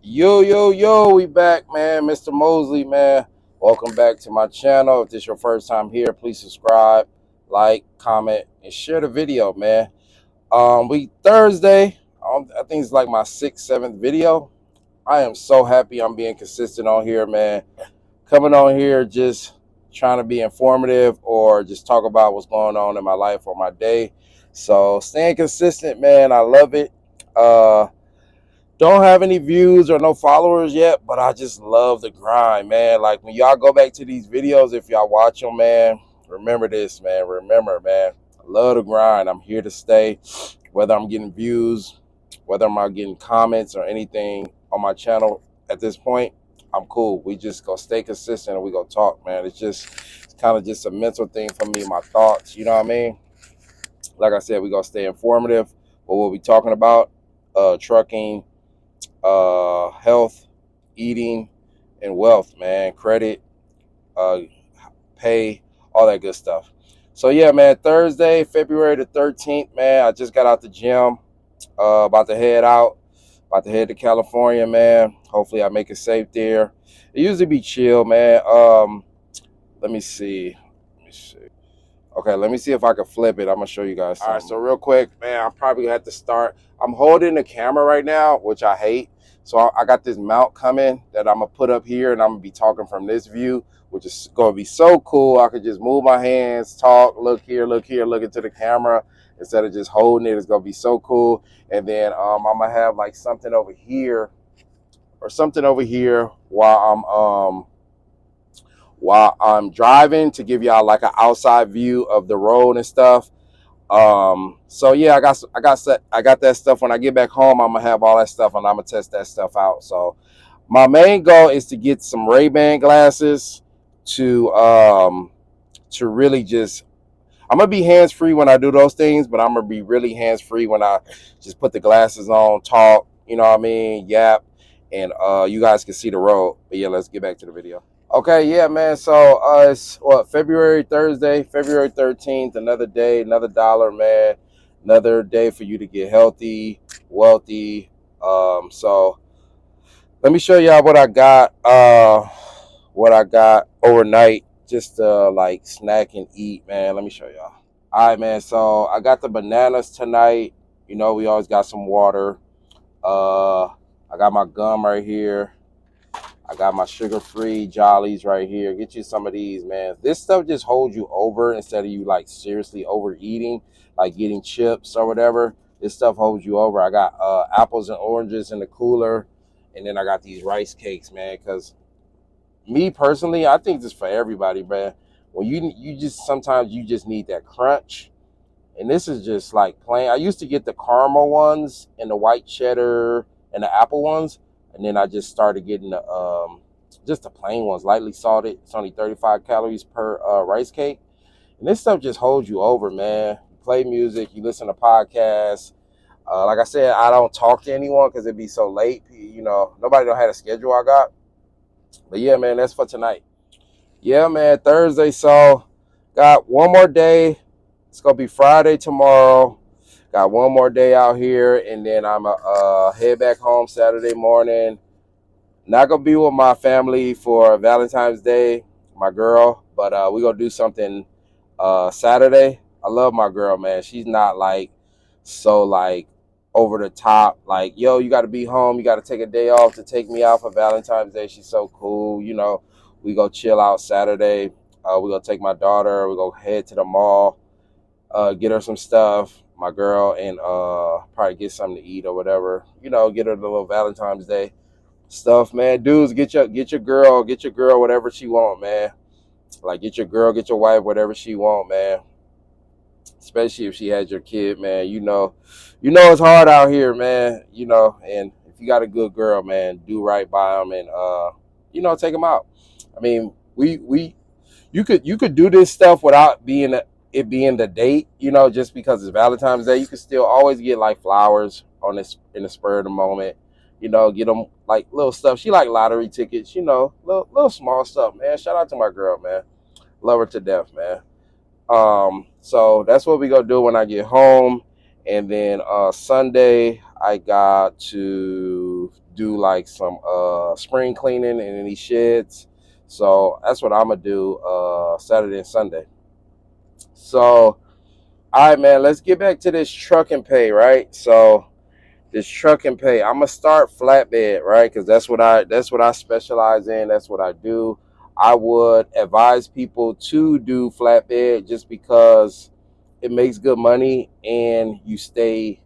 Yo, we back, man. Mr. Mosley, man. Welcome back to my channel. If this is your first time here, please subscribe, like, comment, and share the video, man. We Thursday. I think it's like my sixth, seventh video. I am so happy I'm being consistent on here, man. Coming on here just trying to be informative or just talk about what's going on in my life or my day. So staying consistent, man. I love it. Don't have any views or no followers yet, but I just love the grind, man. Like when y'all go back to these videos, if y'all watch them, man, remember this, man. Remember, man, I love the grind. I'm here to stay. Whether I'm getting views, whether I'm getting comments or anything on my channel at this point, I'm cool. We just gonna stay consistent and we gonna talk, man. It's kind of just a mental thing for me, my thoughts, you know what I mean? Like I said, we gonna stay informative. But what we talking about, trucking, health, eating, and wealth, man. Credit, uh, pay, all that good stuff. So yeah, man. Thursday, February the 13th, man. I just got out the gym. About to head out. About to head to California, man. Hopefully, I make it safe there. It usually be chill, man. Let me see. Okay, let me see if I can flip it. I'm gonna show you guys something. All right, so real quick, man, I'm probably gonna have to start. I'm holding the camera right now, which I hate. So I got this mount coming that I'm gonna put up here, and I'm gonna be talking from this view, which is gonna be so cool. I could just move my hands, talk, look here, look into the camera instead of just holding it. It's gonna be so cool. And then I'm gonna have like something over here or something over here while I'm driving to give y'all like an outside view of the road and stuff. So yeah, I got that stuff. When I get back home, I'm gonna have all that stuff and I'm gonna test that stuff out. So my main goal is to get some Ray-Ban glasses to really just, I'm gonna be hands-free when I do those things, but I'm gonna be really hands-free when I just put the glasses on, talk, you know what I mean, yap, and you guys can see the road. But yeah, let's get back to the video. Okay, yeah, man. So it's what, Thursday, February 13th, another day, another dollar, man. Another day for you to get healthy, wealthy. So let me show y'all what I got overnight, just to like snack and eat, man. Let me show y'all. All right, man. So I got the bananas tonight. You know, we always got some water. I got my gum right here. I got my sugar-free Jollies right here. Get you some of these, man. This stuff just holds you over instead of you like seriously overeating, like getting chips or whatever. This stuff holds you over. I got apples and oranges in the cooler, and then I got these rice cakes, man. Because me personally, I think this for everybody, man. When you just sometimes you just need that crunch, and this is just like plain. I used to get the caramel ones and the white cheddar and the apple ones. And then I just started getting the just the plain ones, lightly salted. It's only 35 calories per rice cake. And this stuff just holds you over, man. You play music, you listen to podcasts. Like I said, I don't talk to anyone because it'd be so late. You know, nobody don't have a schedule I got. But yeah, man, that's for tonight. Yeah, man, Thursday. So got one more day. It's gonna be Friday tomorrow. Got one more day out here, and then I'm head back home Saturday morning. Not gonna be with my family for Valentine's Day, my girl, but we gonna do something Saturday. I love my girl, man. She's not like so like over the top. Like, yo, you got to be home. You got to take a day off to take me out for Valentine's Day. She's so cool. You know, we go chill out Saturday. We gonna take my daughter. We go head to the mall, get her some stuff, my girl, and probably get something to eat or whatever. You know, get her the little Valentine's Day stuff, man. Dudes, get your girl whatever she want, man. Like, get your girl, get your wife whatever she want, man. Especially if she has your kid, man. You know it's hard out here, man. You know, and if you got a good girl, man, do right by them and take them out. I mean, you could do this stuff without it being the date, you know, just because it's Valentine's Day. You can still always get like flowers on this in the spur of the moment. You know, get them like little stuff. She like lottery tickets, you know, little small stuff, man. Shout out to my girl, man. Love her to death, man. So that's what we gonna do when I get home. And then Sunday I got to do like some spring cleaning in any sheds. So that's what I'm gonna do Saturday and Sunday. So all right, man, let's get back to this trucking pay, right? So this trucking pay, I'm gonna start flatbed, right? Because that's what I specialize in. That's what I do. I would advise people to do flatbed just because it makes good money and you stay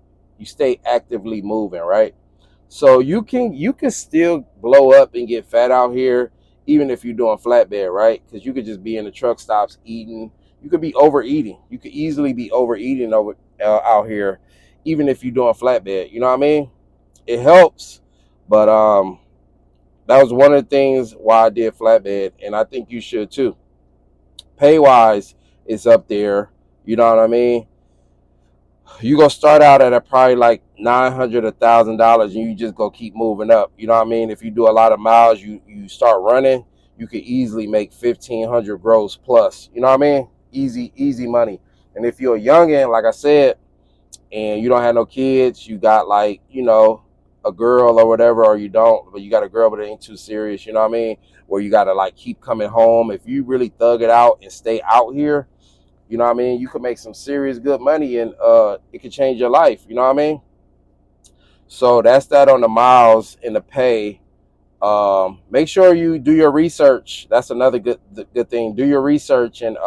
actively moving, right? So you can still blow up and get fat out here, even if you're doing flatbed, right? Because you could just be in the truck stops eating. You could be overeating. You could easily be overeating out here, even if you're doing flatbed. You know what I mean? It helps, but that was one of the things why I did flatbed, and I think you should too. Pay wise, it's up there. You know what I mean? You gonna start out at probably like $900, $1,000, and you just go keep moving up. You know what I mean? If you do a lot of miles, you start running, you could easily make 1,500 gross plus. You know what I mean? Easy money. And if you're a youngin, like I said, and you don't have no kids, you got like a girl or whatever, or you don't, but you got a girl but it ain't too serious. You know what I mean? Where you gotta like keep coming home. If you really thug it out and stay out here, you know what I mean? You could make some serious good money and it could change your life. You know what I mean? So that's that on the miles and the pay. Make sure you do your research. That's another good thing. Do your research and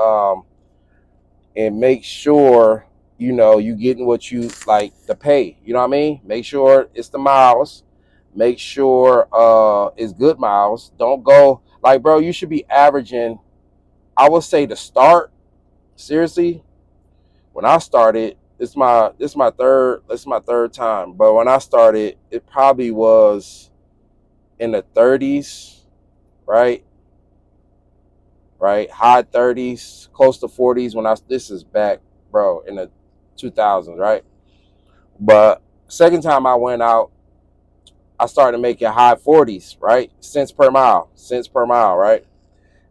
make sure you getting what you like the pay. You know what I mean? Make sure it's the miles. Make sure it's good miles. Don't go like, bro, you should be averaging, I would say, to start, seriously, when I started, this is my third time. But when I started, it probably was in the 30s, right? Right, high 30s, close to 40s. This is back, bro, in the 2000s, right? But second time I went out, I started making high 40s, right? Cents per mile, right?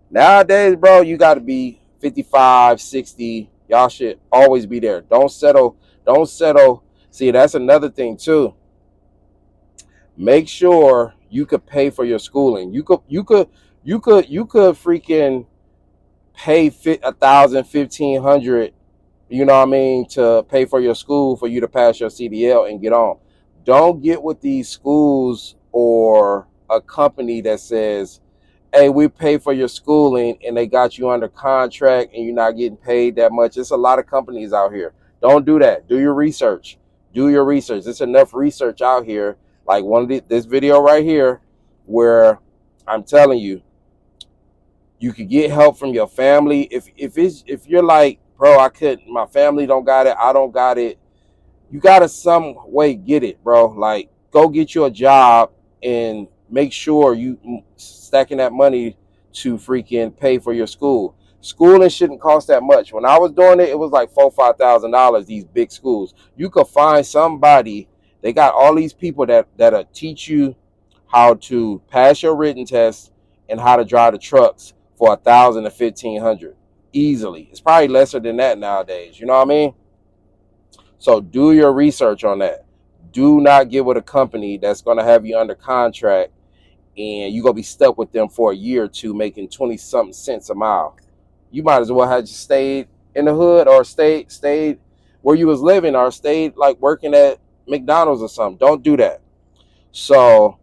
Nowadays, bro, you got to be 55, 60. Y'all should always be there. Don't settle. Don't settle. See, that's another thing too. Make sure you could pay for your schooling. You could freaking pay 1,000, 1,500. You know what I mean, to pay for your school for you to pass your CDL and get on. Don't get with these schools or a company that says, hey, we pay for your schooling, and they got you under contract and you're not getting paid that much. There's a lot of companies out here. Don't do that. Do your research. Do your research. There's enough research out here, like this video right here, where I'm telling you, you could get help from your family. If you're like, bro, I couldn't, my family don't got it, I don't got it, you gotta some way get it, bro. Like, go get you a job and make sure you stacking that money to freaking pay for your school. Schooling shouldn't cost that much. When I was doing it, it was like $4,000, $5,000. These big schools, you could find somebody. They got all these people that'll teach you how to pass your written test and how to drive the trucks for 1,000 to 1,500 easily. It's probably lesser than that nowadays. You know what I mean? So do your research on that. Do not get with a company that's going to have you under contract and you're going to be stuck with them for a year or two making 20 something cents a mile. You might as well have just stayed in the hood or stayed where you was living or stayed like working at McDonald's or something. Don't do that. So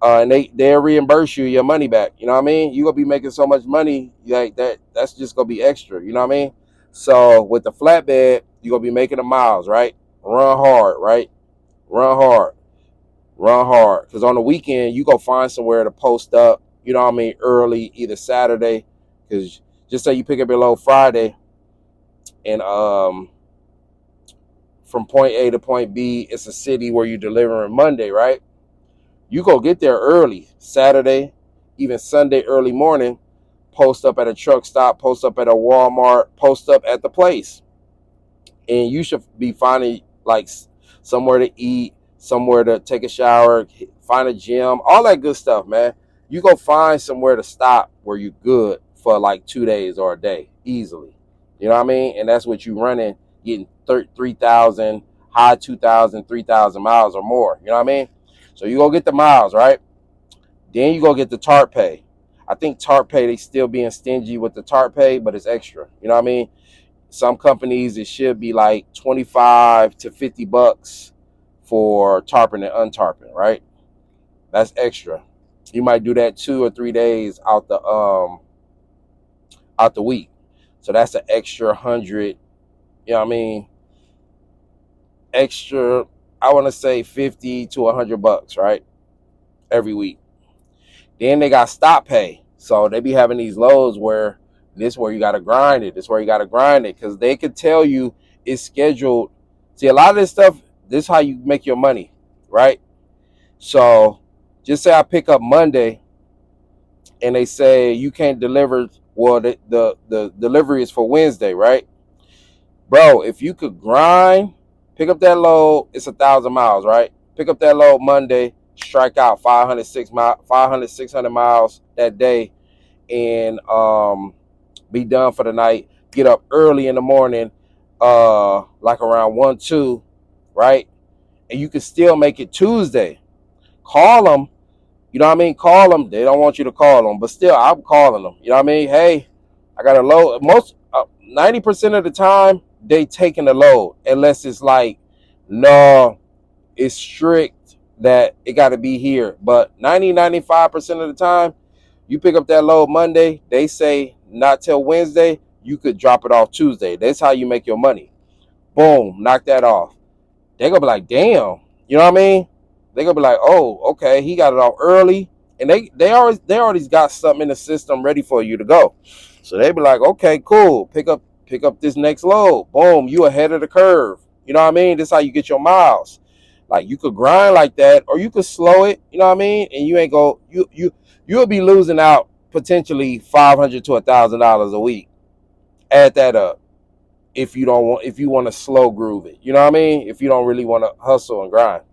and they'll reimburse you your money back. You know what I mean? You're going to be making so much money like that's just going to be extra. You know what I mean? So with the flatbed, you're going to be making the miles, right? Run hard, right? Run hard. Run hard. Because on the weekend, you go find somewhere to post up, you know what I mean, early, either Saturday. Because just say you pick up your load Friday and from point A to point B, it's a city where you're delivering Monday, right? You go get there early, Saturday, even Sunday early morning, post up at a truck stop, post up at a Walmart, post up at the place. And you should be finding like somewhere to eat, somewhere to take a shower, find a gym, all that good stuff, man. You go find somewhere to stop where you're good for like 2 days or a day easily. You know what I mean? And that's what you running, getting 3,000, high 2,000, 3,000 miles or more. You know what I mean? So you go get the miles, right? Then you go get the TARP pay. I think TARP pay, they still being stingy with the TARP pay, but it's extra. You know what I mean? Some companies, it should be like 25 to 50 bucks for tarping and untarping, right? That's extra. You might do that 2 or 3 days out the week. So that's an extra 100, you know what I mean? Extra, I want to say 50 to 100 bucks, right? Every week. Then they got stop pay. So they be having these loads where this where you got to grind it. This where you got to grind it because they could tell you it's scheduled. See, a lot of this stuff, this is how you make your money, right? So just say I pick up Monday and they say you can't deliver. Well, the delivery is for Wednesday, right? Bro, if you could grind, pick up that load, it's 1,000 miles, right? Pick up that load Monday, strike out 500, 600 miles that day, and be done for the night. Get up early in the morning, like around 1, 2, right? And you can still make it Tuesday. Call them, you know what I mean? Call them. They don't want you to call them, but still, I'm calling them. You know what I mean? Hey, I got a load. 90% of the time, they taking the load, unless it's like, no, it's strict that it got to be here. But 95% of the time, you pick up that load Monday, they say not till Wednesday, you could drop it off Tuesday. That's how you make your money. Boom, knock that off. They gonna be like, damn, you know what I mean? They gonna be like, oh, okay, he got it off early, and they already got something in the system ready for you to go. So they be like, okay, cool, pick up this next load. Boom, you ahead of the curve. You know what I mean? This is how you get your miles. Like you could grind like that, or you could slow it. You know what I mean? And you ain't go you'll be losing out potentially $500 to $1,000 a week. Add that up if you want to slow groove it. You know what I mean? If you don't really want to hustle and grind.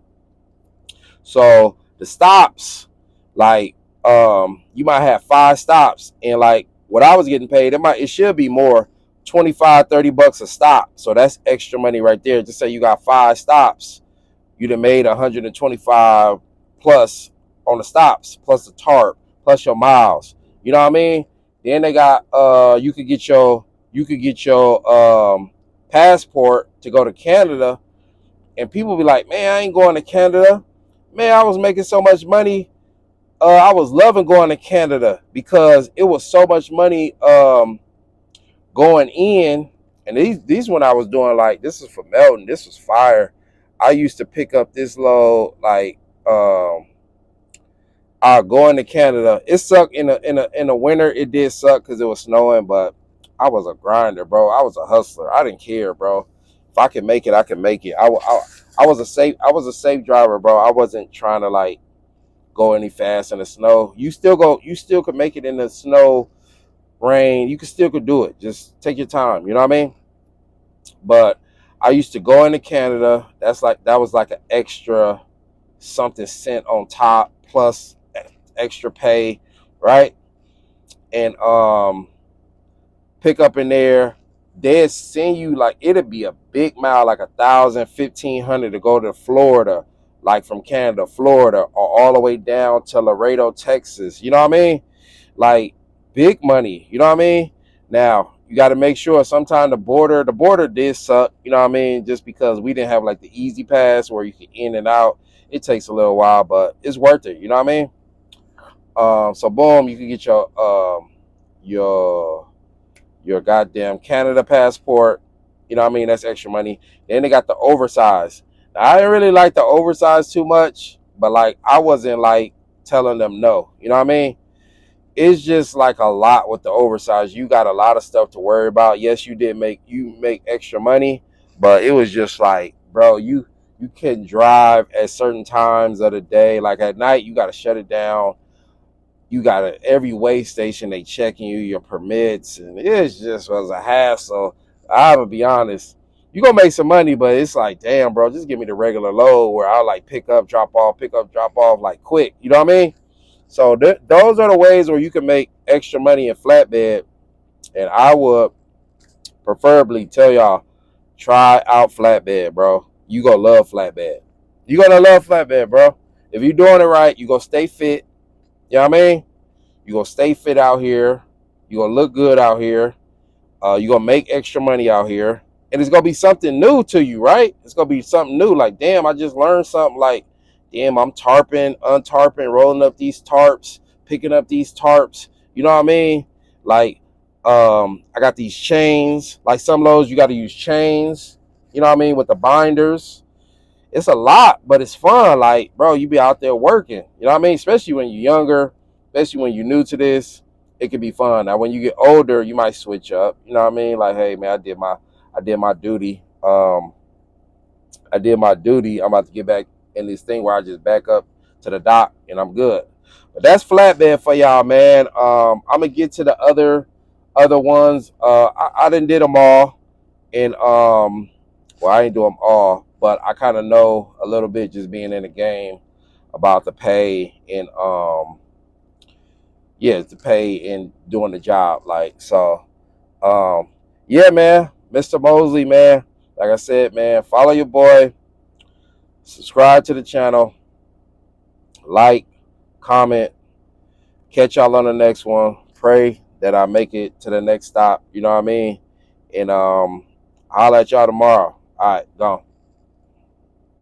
So the stops, like you might have 5 stops, and like what I was getting paid, it should be more, 25, 30 bucks a stop. So that's extra money right there. Just say you got 5 stops, you done made 125 plus on the stops, plus the tarp, plus your miles. You know what I mean? Then they got you could get your passport to go to Canada, and people be like, man, I ain't going to Canada. Man, I was making so much money. I was loving going to Canada because it was so much money going in. And these when I was doing, like, this is for Melton. This was fire. I used to pick up this load like going to Canada. It sucked in the winter. It did suck because it was snowing, but I was a grinder, bro. I was a hustler. I didn't care, bro. If I can make it, I can make it. I was a safe driver, bro. I wasn't trying to like go any fast in the snow. You still could make it in the snow, rain. You could do it. Just take your time. You know what I mean? But I used to go into Canada. That was like an extra something cent on top plus extra pay, right? And pick up in there. They'd send you, like, it'd be a big mile, like 1,000, 1,500 to go to Florida, like from Canada, Florida, or all the way down to Laredo, Texas. You know what I mean? Like big money. You know what I mean? Now you got to make sure. Sometimes the border did suck. You know what I mean? Just because we didn't have like the easy pass where you can in and out. It takes a little while, but it's worth it. You know what I mean? So boom, you can get your your goddamn Canada passport. You know what I mean? That's extra money. Then they got the oversize. Now, I didn't really like the oversize too much, but like I wasn't like telling them no. You know what I mean? It's just like a lot with the oversize. You got a lot of stuff to worry about. Yes, you make extra money, but it was just like, bro, you couldn't drive at certain times of the day. Like at night, you got to shut it down. You got every way station, they checking your permits, and it just was a hassle. I'm gonna be honest. You gonna make some money, but it's like, damn, bro, just give me the regular load where I'll like pick up, drop off, like quick. You know what I mean? So those are the ways where you can make extra money in flatbed, and I would preferably tell y'all, try out flatbed, bro. You gonna love flatbed. You gonna love flatbed, bro. If you're doing it right, you're gonna stay fit. You know what I mean? You're gonna stay fit out here. You're gonna look good out here. You're gonna make extra money out here. And it's gonna be something new to you, right? It's gonna be something new. Like, damn, I just learned something. Like, damn, I'm tarping, untarping, rolling up these tarps, picking up these tarps. You know what I mean? Like, I got these chains. Like some loads, you got to use chains. You know what I mean? With the binders, it's a lot, but it's fun. Like, bro, you be out there working. You know what I mean? Especially when you're younger, especially when you're new to this, it can be fun. Now, when you get older, you might switch up. You know what I mean? Like, hey, man, I did my duty. I did my duty. I'm about to get back in this thing where I just back up to the dock and I'm good. But that's flatbed for y'all, man. I'm gonna get to the other ones. I didn't did them all, and well, I ain't do them all, but I kind of know a little bit just being in the game about the pay and yeah, the pay and doing the job. Like so, yeah, man, Mr. Mosley, man. Like I said, man, follow your boy, subscribe to the channel, like, comment, catch y'all on the next one. Pray that I make it to the next stop. You know what I mean? And holler at y'all tomorrow. All right, gone.